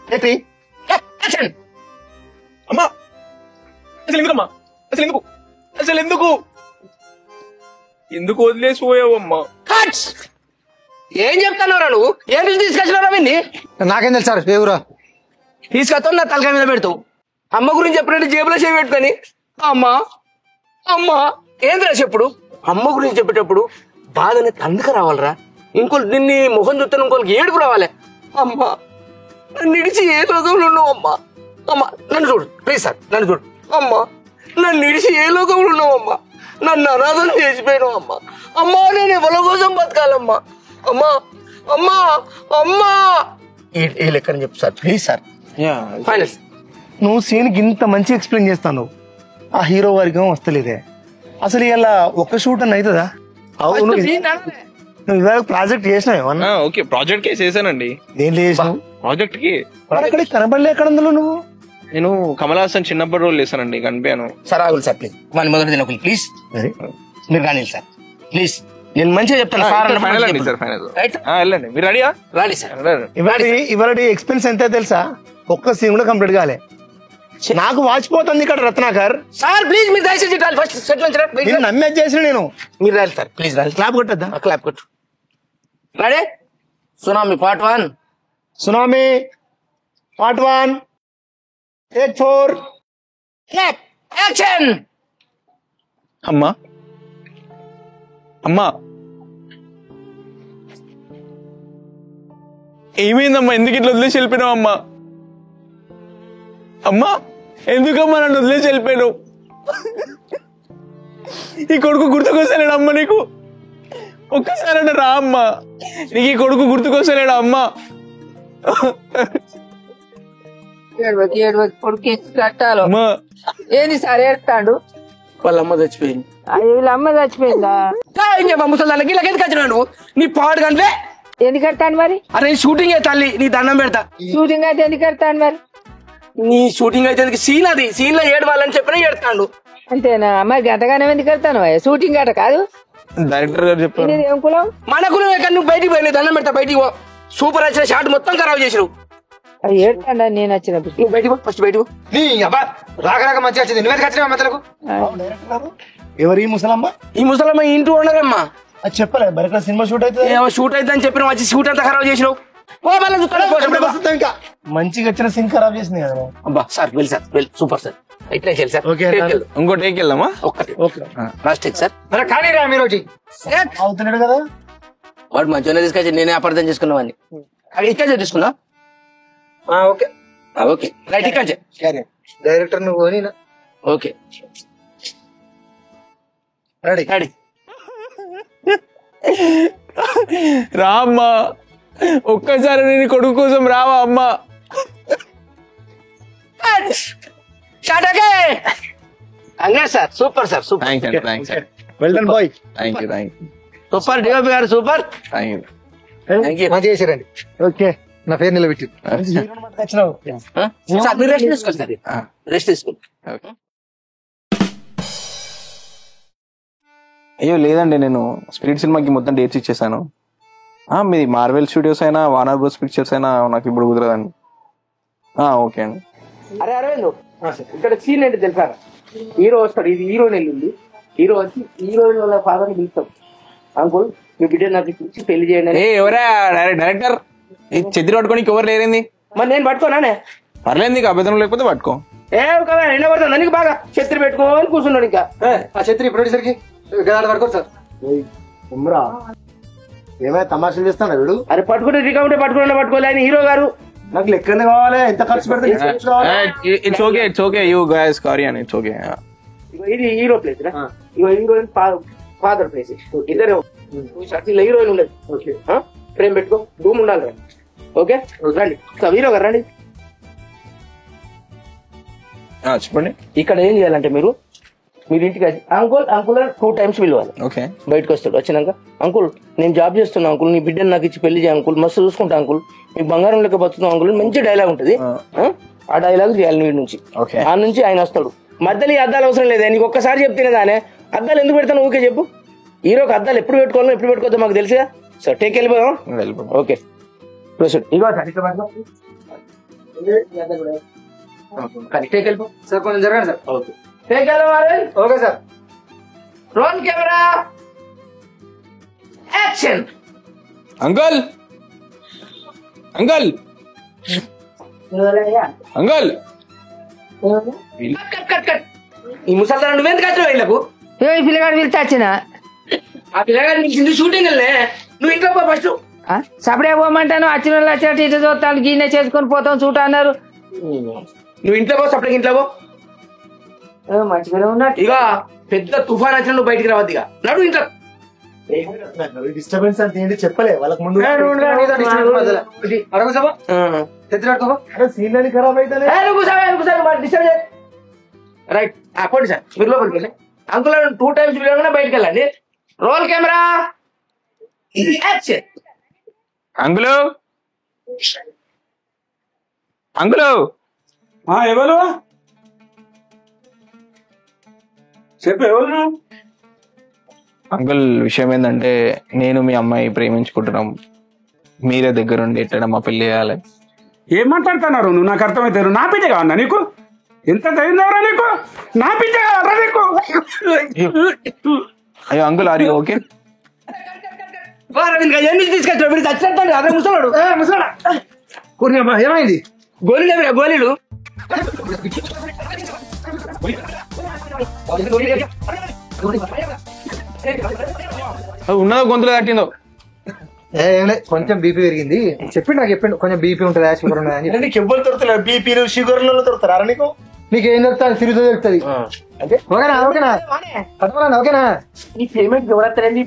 take 3 action. అమ్మా అసలు ఎందుకమ్మా? అసలు ఎందుకు వదిలేసిపోయావమ్మా? కట్. ఏం చెప్తానవరా నువ్వు? ఏంటి తీసుకొచ్చినారా విన్ని? నాకేం తెలుసు సార్ ఏ ఊరా? తీసుకొస్తావు నా తలకాయ మీద పెడతావు. అమ్మ గురించి చెప్పినట్టు జేబులో చేయి పెట్టుకొని అమ్మా అమ్మా ఏంద్రా చెప్పుడు. అమ్మ గురించి చెప్పేటప్పుడు బాధని తందుకు రావాలరా. ఇంకోళ్ళు నిన్ను ముఖం చూస్తే ఇంకోళ్ళకి ఏడుపు రావాలి. అమ్మా నన్ను ఇడిచి ఏ లోకంలో ఉన్నావు అమ్మా? అమ్మా నన్ను చూడు ప్లీజ్ సార్, నన్ను చూడు. అమ్మా నన్ను ఇడిచి ఏ లోకంలో ఉన్నావు అమ్మా? నన్ను అనాథం చేసిపోయినావు అమ్మా. అమ్మా నేను ఎవరి కోసం బతకాలమ్మా? అమ్మా అమ్మా అమ్మా ఏ లెక్కని చెప్పు సార్ ప్లీజ్ సార్. ఫైనల్. నువ్వు సీన్కి ఇంత మంచి ఎక్స్ప్లెయిన్ చేస్తాను, ఆ హీరో వర్గం వస్తలేదే. అసలు ఇలా ఒక్క షూట్ అని అవుతుందా? అవును, నువ్వు ఇవాళ ప్రాజెక్ట్ చేసినావు ఏమన్నా? ఓకే ప్రాజెక్ట్ కి చేశానండి. దేంట్లో చేసినావు? ప్రాజెక్ట్ కి అక్కడ కనబడలే ఎక్కడ అందులో నువ్వు? నేను కమల్ హాసన్ చిన్నప్పటి రోజులు చేశానండి, కనిపించాను. సార్ ఆగులు సార్ ప్లీజ్, మన మొదటి తినకులు ప్లీజ్. మీరు రాని సార్ ప్లీజ్, నేను మంచిగా చెప్తాను సార్. ఫైనల్ అండి సార్, ఫైనల్. వెళ్ళండి, మీరు రెడీయా? రాడి సార్. ఇవాళ ఎక్స్పెన్స్ ఎంత తెలుసా? ఒక్క సీన్ కూడా కంప్లీట్ కాలే. నాకు వాచిపోతుంది ఇక్కడ రత్నాకర్. సార్ ప్లీజ్ మీరు దయచేసి ఫస్ట్ సెటిల్ నేను నమ్మేది చేసిన నేను. మీరు రాలి సార్ ప్లీజ్ రాలి. క్లాప్ కొట్టద్దా? క్లాప్ కొట్టు. Ready? Tsunami part 1. Tsunami part 1 take 4 action. అమ్మా అమ్మా ఏమైందమ్మా? ఎందుకు ఇట్లా వదిలేసి వెళ్ళిపోయినావు అమ్మా? అమ్మా ఎందుకమ్మా నన్ను వదిలేసి వెళ్ళిపోయావు? ఈ కొడుకు గుర్తుకొస్తలేడా అమ్మ నీకు? ఒక్కసారైనా రా అమ్మా, నీకు ఈ కొడుకు గుర్తుకొస్తలేడా అమ్మా? కొడుకు కట్టాలి. అమ్మా ఏంది సార్ ఏడుతాడు? వాళ్ళ అమ్మ చచ్చిపోయింది. వీళ్ళ అమ్మ చచ్చిపోయిందా? ముసలి ఇలా ఎందుకు వచ్చినాడు? నీ పాడు కంటే ఎందుకు కడతాను మరి? అరే షూటింగ్ తల్లి నీ దండం పెడతా. షూటింగ్ అయితే ఎందుకు కడతాను మరి? నీ షూటింగ్ అయితే సీన్ అది సీన్ లో ఏడవాలని చెప్పినా ఏడతాడు. అంతేనా? మరి గంటగానే ఎందుకు కడతాను? షూటింగ్ గట కాదు, డైరెక్టర్ గారు చెప్పారు. ఇది ఏం కులం? మనకు నువ్వు బయటికి పోయి దండం పెడతా. బయటికి పో. సూపర్ వచ్చిన షాట్ మొత్తం ఖరాబ్ చేసినావు. అది ఏడుతాడా నేను వచ్చినప్పుడు? నువ్వు బయటికి పో, ఫస్ట్ బయటికి పో. నీ అబ్బా రాక మంచిగా వచ్చింది. నువ్వెందుకు వచ్చినావు మెత్తలకు? ఎవరు ఈ ముసలమ్మ? ఈ ముసలమ్మ ఇంటూ ఉండదమ్మా. అది చెప్పలే బయట సినిమా షూట్ అయితే ఏమో షూట్ అయితే అని చెప్పిన వచ్చి షూట్ అంతా ఖరాబ్ చేసినావు. ఇంకా మంచిగా వచ్చిన సీన్ ఖరాబ్ చేసింది కదా. అబ్బా సార్ వెళ్ళి సార్ వెళ్ళి సూపర్ సార్. ఇట్లా వెళ్ళి సార్. ఓకే, ఇంకో టేక్ వెళ్దామా? ఒక్కటి ఓకే లాస్ట్ టేక్ సార్. కానీ రా మీరు వచ్చి అవుతున్నాడు కదా. వాడు మంచిగా తీసుకొచ్చి నేనే అపార్థం చేసుకున్నావాడిని. అక్కడ ఇక్కడ తీసుకున్నా. ఓకే ఓకే రైట్ ఇక్కడ డైరెక్టర్ నువ్వు నేనా? Okay ready ready. రా అమ్మా, ఒక్కసారి నేను కొడుకు కోసం రావా అమ్మా? Shot okay. Congrats sir, super sir, super. Thanks అండి, థ్యాంక్స్ అండి. Well done boy. Thank you, thank you, super DOP గారు, super. Thank you. Thank you. మంచిగా చేశారండి. ఓకే నా పేరు నిలబెట్టి వచ్చినావు. సార్ మీరు రెస్ట్ తీసుకోండి సార్, రెస్ట్ తీసుకోండి. అయ్యో లేదండి, నేను స్పిరిట్ సినిమాకి మొత్తం డేట్స్ ఇచ్చేసాను. మీది మార్వెల్ స్టూడియోస్ అయినా వార్నర్ బ్రోస్ పిక్చర్స్ అయినా నాకు ఇప్పుడు కుదరదండి. ఓకే అండి. అరే అరవింద్, ఇక్కడ సీన్ ఏంటి తెలుసా? హీరో వస్తాడు, ఇది హీరోయిన్ వెళ్ళింది. హీరో వచ్చి హీరోయిన్ వాళ్ళ ఫాదర్ ని పిలుస్తాం. అంకుల్ మీ బిడ్డ నాకు ఇచ్చి పెళ్లి చేయండి అని. ఎవరా డైరెక్టర్? చెద్దురు పట్టుకోనికి ఎవరు లేరేంది? మరి నేను పట్టుకోనానే? పర్లేదు, నీకు అభ్యంతరం లేకపోతే పట్టుకో. కదా ఎండ పడుతుంది, నీకు బాగా ఛత్రి పెట్టుకోని కూర్చున్నాడు. ఇంకా ఆ ఛత్రి ప్రొడ్యూసర్ కి పడుకోరు సార్. ఉమ్రా ఏమైనా తమాషలు చేస్తాను వీడు. అరే పట్టుకుంటే రికాకుంటే పట్టుకున్నా పట్టుకోలే ఆయన హీరో గారు. నాకు లెక్కనే కావాలి, ఎంత ఖర్చు పెడితే it's okay, it's okay, you guys sorry అని, ఇట్స్ ఓకే. ఇది హీరో ప్లేస్, ఇగో హీరోయిన్ ఫాదర్ ప్లేస్. ఇద్దరు ఇలా హీరోయిన్ ఉండదు. ఫ్రేమ్ పెట్టుకో, రూమ్ ఉండాలి. ఓకే రండి హీరో గారు రండి. చెప్పండి. ఇక్కడ ఏం చేయాలంటే మీరు ఇంటికి అంకుల్ 2 times పిలవాలి. ఓకే, బయటకు వస్తాడు. వచ్చినాక అంకుల్ నేను జాబ్ చేస్తున్నా అంకుల్, నీ బిడ్డను నాకు ఇచ్చి పెళ్లి చేయ అంకుల్, మస్తు చూసుకుంటా అంకుల్, మీ బంగారం లెక్క బతుకుతాం అంకుల్, మంచి డైలాగ్ ఉంటుంది. ఆ డైలాగ్ చేయాలి వీడి నుంచి. ఆ నుంచి ఆయన వస్తాడు. మధ్యలో ఈ అద్దాలు అవసరం లేదా, నీకు ఒక్కసారి చెప్తేనే దానే అద్దాలు ఎందుకు పెడతాను ఊకే చెప్పు. హీరోకి అద్దాలు ఎప్పుడు పెట్టుకోవాలో ఎప్పుడు పెట్టుకోవద్దో మాకు తెలుసుగా. సార్ టేక్ వెళ్ళిపోదాం. ఓకే సార్ కొంచెం జరగండి సార్. ఓకే టేక్ వెళ్ళవాలి. Okay sir. Roll camera action. Uncle uncle uncle ఈ ముసల్దారు నువ్వెందుకు వచ్చినావు వీళ్ళకు? ఈ పిల్లగాడు పిలిచి వచ్చిన ఆ పిల్లగాడు నీకు షూటింగ్ వెళ్ళే, నువ్వు ఇంట్లో పో ఫస్ట్. సపడే పోమంటాను, వచ్చిన వాళ్ళు వచ్చినట్టు ఇటు చూస్తాను, గిన్నె చేసుకొని పోతాం చూట అన్నారు. నువ్వు ఇంట్లో పో, సపరేట్ ఇంట్లో పో. మంచిగానే ఉన్నట్టు. ఇక పెద్ద తుఫాన్ వచ్చిన నువ్వు బయటికి రావద్దు. ఇక నడు ఇంట్లో. డిస్టర్బెన్స్ అంటే ఏంటి చెప్పలే వాళ్ళకి ముందు. సీన్ అని ఖరాబ్ అయితే రైట్ పోండి సార్, మీరు లోపలికి వెళ్ళి అంకుల్ 2 times పిలవగానే బయటకు వెళ్ళండి. Role camera action. Uncle uncle ఎవరు చెప్పు, ఎవరు? అంకుల్ విషయం ఏంటంటే నేను మీ అమ్మాయి ప్రేమించుకుంటున్నాం, మీరే దగ్గరుండి ఎట్టడం మా పెళ్లి చేయాలి. ఏం మాట్లాడుతున్నారు నువ్వు? నాకు అర్థమైతే నా బిడ్డ కావన్నా నీకు? ఎంత ధైర్యం ఎవరా నీకు? నా బిడ్డ కావాలా నీకు? అయ్యో అంకుల్ ఆర్ యూ ఓకే? తీసుకొచ్చాడు మీరు చచ్చినట్టు. అదే ముసలాడు ఏమైంది? గోళీలు గోళీలు ఉన్నదో గొంతులో తట్టిందో. ఏం లేదు, కొంచెం బీపీ పెరిగింది చెప్పిండు, నాకు చెప్పిండు కొంచెం బీపీ ఉంటుంది, షుగర్ ఉంటుంది అని. నీకు ఎవ్వరు దొరుకుతున్నారు? బీపీలు షుగర్లు దొరుకుతారా నీకు? నీకు ఏం దొరుకుతుంది? తిరుగుతూ దొరుకుతుంది. ఓకేనా? ఓకేనా? అర్థమన్నా? ఓకేనా? ఈ పేమెంట్ ఎవరత్తారని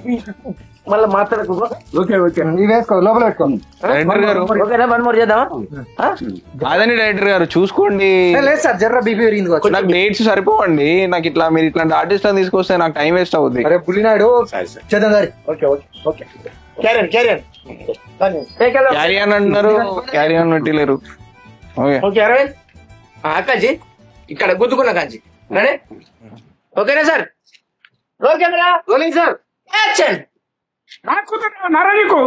మళ్ళీ మాట్లాడకు. ఓకే ఓకే, ఇవి వేసుకో, లోపల పెట్టుకో. డైరెక్టర్ గారు ఓకేనా? 1 more చేద్దామా? కాదండి డైరెక్టర్ గారు చూసుకోండి. లేదు సార్, జర్ర బీపీ పెరిగింది కావచ్చు. నాకు డేట్స్ సరిపోవండి. నాకు ఇట్లా మీరు ఇట్లాంటి ఆర్టిస్ట్ అని తీసుకొస్తే నాకు టైం వేస్ట్ అవుద్ది. అరే బుల్లినాయుడు చేద్దాం గారి. Okay okay okay, carry on carry on carry on అంటున్నారు, క్యారీ ఆన్ పెట్టలేరు. ఓకే ఓకే అరవింద్ కాంచి ఇక్కడ గుద్దుకున్న కాంచి రెడీ? ఓకేనా sir? Roll camera rolling sir action. నాకు నరా నీకు?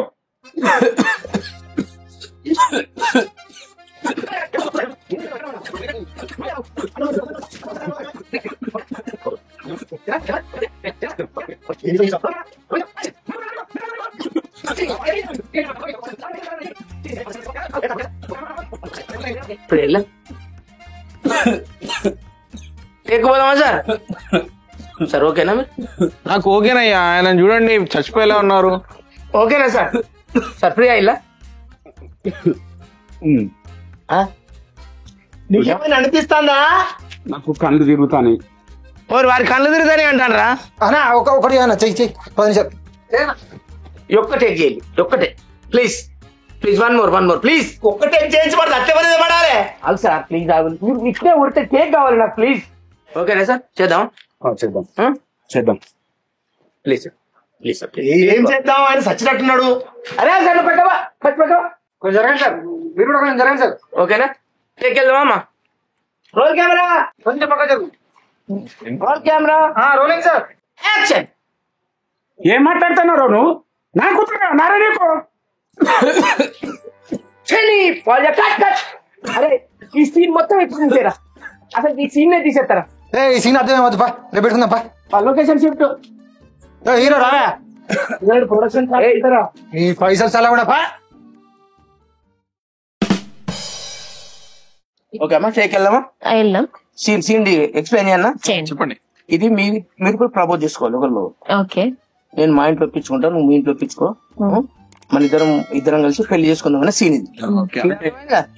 ఎక్కుపోదామా సార్? సార్ ఓకేనా మీరు? నాకు ఓకేనయ్యా, ఆయన చూడండి చచ్చిపోయేలా ఉన్నారు. ఓకేనా సార్? Sir free అయ్యిలా? నీకేమైనా అనిపిస్తుందా? నాకు కళ్ళు తిరుగుతాను. వారి కళ్ళు తిరుగుతానే అంటారా? అన్నా ఒకటి అన్న చెయ్యి చెయ్యి 10 నిమిషాలు. ఒక్కటే చేయండి, ఒక్కటే ప్లీజ్ ప్లీజ్. 1 more please. ఒక్కటే చేయించి పడదు, అట్టే పడాలి. అది సార్ ప్లీజ్ మీరు ఇట్లే ఉడితే కేక్ కావాలి నాకు ప్లీజ్. ఓకేనా సార్? చేద్దాం చేద్దాం చేద్దాం ప్లీజ్ ప్లీజ్ సార్. ఏం చేద్దాం? ఆయన సచ్చినట్టున్నాడు. అరే సార్ పెట్టవా పెట్టవా? కొంచెం జరగండి సార్, మీరు కూడా కొంచెం జరగండి సార్. ఓకేనా? టేక్ వెళ్దామా? రోల్ కెమెరా కొంచెం పక్క జరుగు. Role camera rolling sir action. ఏం మాట్లాడుతున్నావు నువ్వు? నాకు నరా నీకు? కట్. అరే ఈ సీన్ మొత్తం ఎప్పుడు తీసారా? అసలు ఈ సీన్ తీసేస్తారా? ఈ సీన్ అర్థమేమవుతుంది పా, రేపు పెట్టుకుందాం పా. లొకేషన్ షిఫ్ట్ హీరో రావా? ప్రొడక్షన్ నీ పైసలు చాలా కూడా పా. ఓకే అమ్మా టేక్ వెళ్దామా? వెళ్దాం. సీన్ ఎక్స్ప్లెయిన్ చేయన్నా? చెప్పండి. ఇది మీరు కూడా ప్రపోజ్ చేసుకోవాలి ఒకళ్ళు. ఓకే, నేను మా ఇంట్లో ఒప్పించుకుంటా, నువ్వు మీ ఇంట్లో ఒప్పించుకో, మన ఇద్దరం కలిసి పెళ్లి చేసుకుందాం అనే సీన్ ఇది.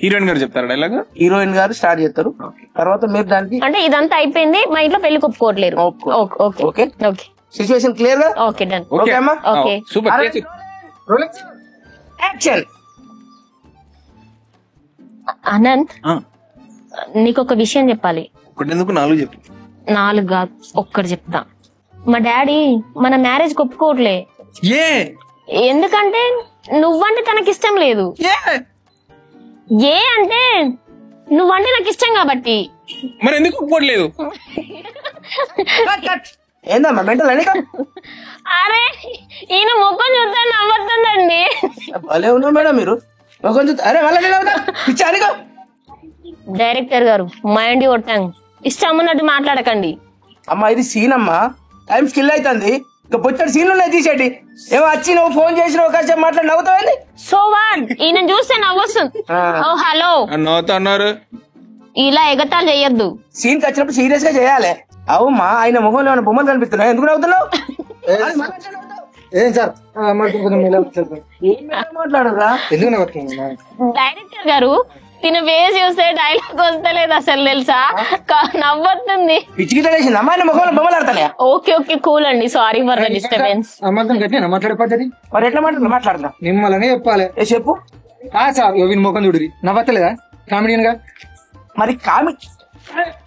హీరోయిన్ గారు చెప్తారా డైలాగ్? హీరోయిన్ గారు స్టార్ట్ చేస్తారు, తర్వాత మీరు దానికి అంటే ఇదంతా అయిపోయింది, మా ఇంట్లో పెళ్లి ఒప్పుకోవట్లేరు. Okay okay okay, situation clear గా? Okay done. ఓకే అమ్మా? Okay super. యాక్షన్. అనంత్, నీకు ఒక విషయం చెప్పాలి. ఒకటెందుకు 4 చెప్పు. 4 కాదు, ఒక్కటి చెప్తా. మా డాడీ మన మ్యారేజ్ ఒప్పుకోవట్లే. ఏ ఎందుకంటే నువ్వంటే తనకి ఇష్టం లేదు. ఏ అంటే నువ్వంటే నాకు ఇష్టం కాబట్టి. మరి ఎందుకు ఒప్పుకోవట్లేదు? ఏందమ్మా మెంటల్ అని అరే ఈయన ముఖం చూస్తే నవ్వుతుందండి. భలే ఉన్నావు మేడం మీరు. ముఖం చూస్తే అరే వాళ్ళ పిచ్చా అనిగా. డైరెక్టర్ గారు మైండ్ కొట్టాను, ఇష్టం ఉన్నట్టు మాట్లాడకండి. అమ్మా ఇది సీన్ అమ్మా, టైం స్కిల్ అవుతుంది. ఇంకా బొచ్చడి సీన్లు ఉన్నాయి తీసేటి. ఏమో వచ్చి నువ్వు ఫోన్ చేసిన అవకాశం మాట్లాడి నవ్వుతావండి. సో వాట్, ఈయన చూస్తే నవ్వొస్తుంది. ఓ హలో నవ్వుతా అన్నారు. ఇలా ఎగతాలు చెయ్యొద్దు. సీన్ వచ్చినప్పుడు సీరియస్ గా చేయాలి. అవుమా ఆయన మొహంలో ఏమైనా బొమ్మలు కనిపిస్తున్నాయి, ఎందుకు నవ్వుతున్నావు? ఏం సార్ మాట్లాడరా? ఎందుకు నవ్వుతున్నా? డైరెక్టర్ గారు తిన వేసి చూస్తే డైలాగ్ వస్తలేదు అసలు, తెలుసా? నవ్వుతుంది. పిచ్చికి తెలిసింది అమ్మా ఆయన మొహంలో బొమ్మలు ఆడతానే. ఓకే ఓకే కూల్ అండి, సారీ ఫర్ ద డిస్టర్బెన్స్. అమ్మాయి గట్టినా మాట్లాడే పద్ధతి మరి ఎట్లా మాట్లాడుతున్నా? నిమ్మలనే చెప్పాలి. చెప్పు. సార్ వీని ముఖం చూడు, నవ్వతలేదా కామెడియన్ గా? మరి కామెడీ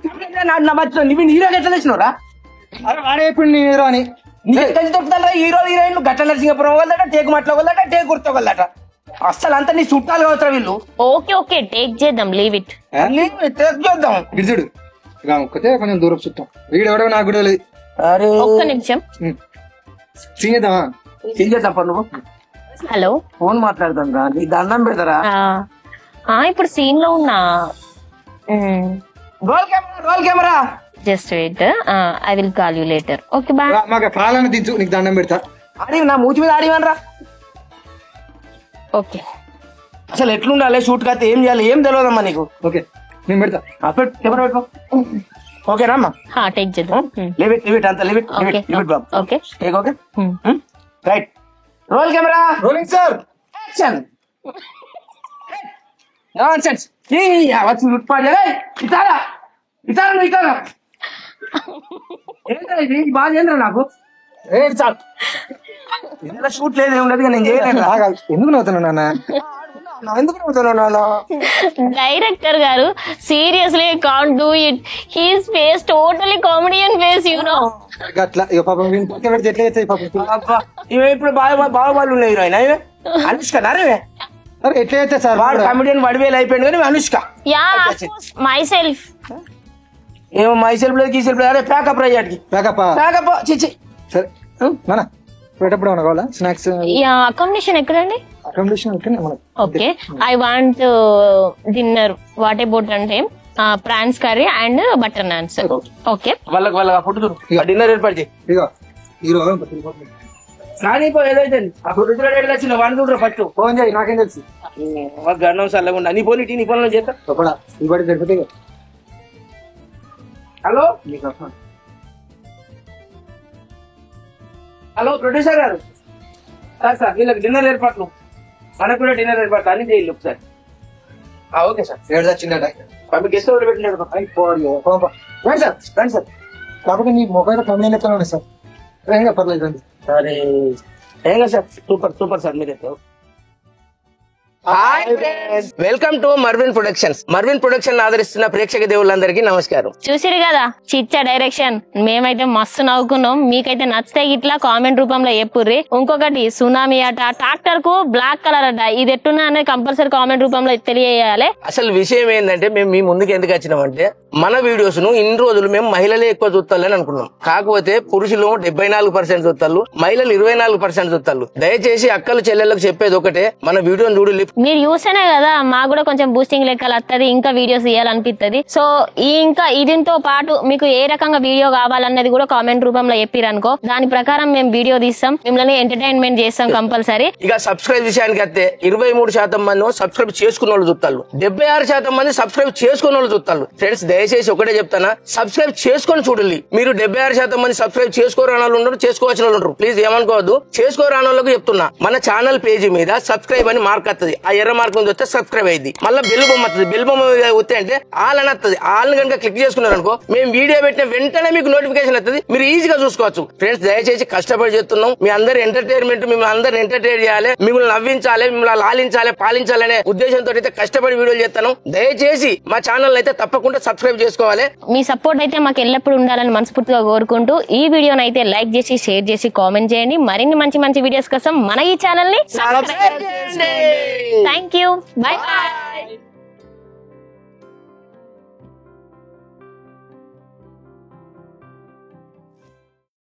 నువ్వు హీరోగా ఎట్లా తెచ్చినవరా? అరే వాడే ఇప్పుడు నీ హీరో అని నీకు కలిసి దొరుకుతా హీరో హీరోయిన్. గట్ట నరసింహపురం వాళ్ళట, టేకు మట్ల వాళ్ళట, టేకు గుర్తు వాళ్ళట. అస్సలు అంతా నీ చుట్టాలు కావచ్చురా వీళ్ళు. ఓకే ఓకే టేక్ చేద్దాం, లీవ్ ఇట్. చూద్దాం. గిడిచుడు ఒక్కతే కొంచెం దూరం చుట్టాం. వీడు ఎవడో నాకు కూడా లేదు. అరే ఒక్క నిమిషం సీన్ చేద్దామా? ఏం చేద్దాం నువ్వు? హలో ఫోన్ మాట్లాడదాం రా, నీ దండం పెడతారా? ఇప్పుడు సీన్ లో ఉన్నా. Roll camera. Just wait, I will call you later. Okay bye. మాకు పాలన దించు, నీకు దండం పెడతా. ఆడి నా మూతి మీద ఆడివనరా. ఓకే అసలు ఎట్లుండాలి షూట్ కాతే, ఏం చేయాలి ఏం తెలియదమ్మా నీకు. ఓకే నేను పెడతా. కెమెరా పెట్టుకో. ఓకేనా అమ్మా? టేక్ చేద్దాం. లిమిట్ అంత లిమిట్ బాబు. Okay take okay right. Roll camera. Rolling sir. Action. Nonsense. వచ్చి లుట్పాడు. ఇతారా ఇతారా నువ్వు ఇతారా. ఏంటో ఇది బాగా ఏంద్రా నాకు. సార్ ఇందులో షూట్ లేదు, ఏం లేదు, నేను చేయలేదు. ఎందుకు నవ్వుతున్నావు నాన్న? ఎందుకు నవ్వుతున్నావు నాన్న? డైరెక్టర్ గారు seriously can't do it. He's face totally comedian face, you know. అట్లా ఇక పాపం వీళ్ళు పక్క పెడితే ఎట్లా చేస్తాయి పాపం. అబ్బా ఇవే ఇప్పుడు బాహుబలి ఉన్నాయి హీరోయిన్. ఇవే అనుష్క నారే. అరే ఎట్లా చేస్తే సార్? వాడు కామెడియన్ వడివేలు అయిపోయింది కానీ అనుష్క. Yeah myself. ఏమో మై సెల్ఫ్ లేదు, కీ సెల్ఫ్ లేదు. అరే ప్యాకప్ రైడ్కి ప్యాకప్. చిచ్చి సరే నాన్న పెట్టప్పుడు ఏమన్నా కావాలా? స్నాక్స్ అకామిడేషన్ ఎక్కడండి? Accommodation okay I want dinner. What about అంటే prawns curry and butter naans. Okay వాళ్ళకి ఫుడ్ డిన్నర్ ఏర్పాటు చేయి. కానీ ఏదైతే ఆ ఫుడ్ వచ్చిన వాడిని చూడరు ఫస్ట్ ఫోన్ చేయి, నాకేం తెలుసు. గన్నం సల్లకుండా నీ పోనీ నీ పనులు చేస్తా. ఇవ్వడి జరిపితే. హలో హలో ప్రొడ్యూసర్ గారు. సార్ వీళ్ళకి డిన్నర్ ఏర్పాట్లు, మనకు కూడా డిన్నర్ ఏర్పాట్లు అన్ని చేయాలి ఒకసారి. Okay sir. ఏడు వచ్చిందట మీకు గెస్ట్ ఎవరు పెట్టినాడు? రండి సార్ రండి సార్. కాకపోతే నీ మొబైల్ కంపెనీ ఎక్కడ ఉన్నాయి సార్? ఏం పర్లేదు రండి. సరే ఏం కదా సార్, సూపర్ సార్ మీరైతే. Hi friends, welcome to Marvin productions. Marvin production ఆదరిస్తున్న ప్రేక్షక దేవుళ్ళందరికీ నమస్కారం. చూసిరు కదా చిచ్చా డైరెక్షన్. మేమైతే మస్తు నవ్వుకున్నాం. మీకైతే నచ్చితే ఇట్లా కామెంట్ రూపంలో చెప్పుర్రి. ఇంకొకటి సునామీ అట, ట్రాక్టర్ కు బ్లాక్ కలర్ అట, ఇది ఎట్టున్నా అనేది కంపల్సరీ కామెంట్ రూపంలో తెలియజేయాలి. అసలు విషయం ఏంటంటే మేము మీ ముందుకు ఎందుకు వచ్చినామంటే మన వీడియోస్ ను ఇన్ని రోజులు మేము మహిళలే ఎక్కువ చూస్తాలని అనుకున్నాం. కాకపోతే పురుషులు 74% చూస్తారు, మహిళలు 24% చూస్తారు. దయచేసి అక్కలు చెల్లెళ్ళకు చెప్పేది ఒకటే, మన వీడియోని చూడు. మీరు చూస్తేనే కదా మాకు కూడా కొంచెం బూస్టింగ్ లెక్కలు వస్తుంది, ఇంకా వీడియోస్ తీయాలనిపిస్తుంది. సో ఇంకా దీంతో పాటు మీకు ఏ రకంగా వీడియో కావాలన్నది కూడా కామెంట్ రూపంలో చెప్పిరనుకో, దాని ప్రకారం మేము వీడియో తీస్తాం, మిమ్మల్ని ఎంటర్టైన్మెంట్ చేస్తాం కంపల్సరీ. ఇక సబ్స్క్రైబ్ విషయానికి వస్తే 23% మంది సబ్స్క్రైబ్ చేసుకున్న వాళ్ళు చూస్తారు, 76% మంది సబ్స్క్రైబ్ చేసుకున్న వాళ్ళు చూస్తారు. ఫ్రెండ్స్ దయచేసి ఒకటే చెప్తానా, సబ్స్క్రైబ్ చేసుకొని చూడాలి. మీరు 76% మంది సబ్స్క్రైబ్ చేసుకోరాని వాళ్ళు ఉండరు, చేసుకోవాల్సిన వాళ్ళు ఉండరు. ప్లీజ్ ఏమనుకోవద్దు, చేసుకోరాని వాళ్ళకి చెప్తున్నా. మన ఛానల్ పేజీ మీద సబ్స్క్రైబ్ అని మార్క్ వస్తుంది, ఆ ఎర్ర మార్క్ మీద వస్తే సబ్స్క్రైబ్ అయింది. మళ్ళీ బెల్ బొమ్మ వస్తుంది, బెల్ బొమ్మ వస్తే అంటే ఆల్ అని వస్తుంది. ఆల్ కనుక క్లిక్ చేసుకున్నారు అనుకో, మేము వీడియో పెట్టిన వెంటనే మీకు నోటిఫికేషన్ వస్తుంది, మీరు ఈజీగా చూసుకోవచ్చు. ఫ్రెండ్స్ దయచేసి కష్టపడి చేస్తున్నాం, మీ అందరి ఎంటర్టైన్మెంట్, మిమ్మల్ని అందరు ఎంటర్టైన్ చేయాలి, మిమ్మల్ని నవ్వించాలి, మిమ్మల్ని లాలించాలి, పాలించాలనే ఉద్దేశంతో అయితే కష్టపడి వీడియోలు చేస్తాను. దయచేసి మా ఛానల్ అయితే తప్పకుండా సబ్స్క్రైబ్ సబ్స్క్రైబ్ చేసుకోవాలి. మీ సపోర్ట్ అయితే మాకు ఎల్లప్పుడూ ఉండాలని మనస్ఫూర్తిగా కోరుకుంటూ ఈ వీడియోని అయితే లైక్ చేసి షేర్ చేసి కామెంట్ చేయండి. మరిన్ని మంచి మంచి వీడియోస్ కోసం మన ఈ ఛానల్ ని సబ్స్క్రైబ్ చేయండి. Thank you. బై.